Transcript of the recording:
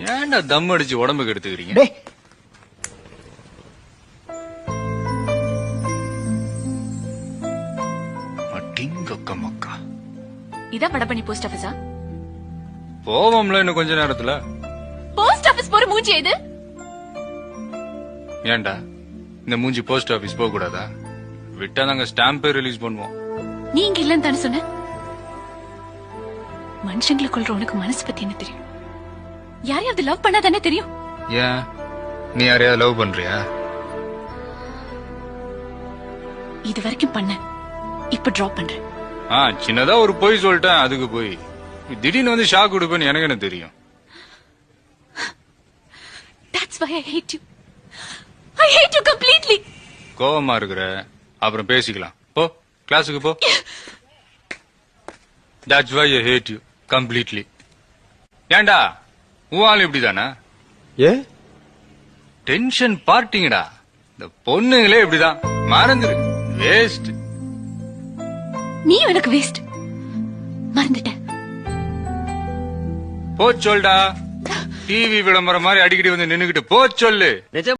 ஏன்டா தம் அடிச்சு உடம்புக்கு எடுத்துக்கிறீங்க? டேய் அடிங்கக்கமக்கா. இதான் வடபண்ணி போஸ்ட் ஆபீஸா? போவோம்ல இன்னும் கொஞ்ச நேரத்துல. போஸ்ட் ஆபீஸ் போற மூஞ்சி எது? ஏன்டா இந்த மூஞ்சி போஸ்ட் ஆபீஸ் போக கூடாதா? விட்டா நாங்க ஸ்டாம்பே ரிலீஸ் பண்ணுவோம். நீ இங்க இல்லன்னு தானே சொன்ன? மனுஷங்களை கொள்ற உனக்கு மனசு பத்தி என்ன தெரியும்? யாரையாவது லவ் பண்ணா தானே தெரியும். ஏன் நீ யாரையாவது லவ் பண்றியா? இது வரைக்கும் பண்ண, இப்ப டிராப் பண்றேன். சின்னதா ஒரு பொய் சொல்லிட்டேன், அதுக்கு போய் திடீர்னு வந்து ஷாக் கொடுப்பேன்னு எனக்கு என்ன தெரியும்? That's why I hate you. I hate you completely. கோவமா இருக்கிற, அப்புறம் பேசிக்கலாம். போ கிளாஸுக்கு போ. That's why I hate you completely. ஏண்டா உன் ஆள் இப்படிதானா? ஏ டென்ஷன் பார்ட்டிங்கடா. இந்த பொண்ணுங்களே இப்படிதான், மறந்துரு. வேஸ்ட். நீ எனக்கு வேஸ்ட். மறந்துட்டேன். போ சொல்டா. டிவி விளம்பரம் மாதிரி அடிக்கடி வந்து நின்னுகிட்டு போ சொல்லு.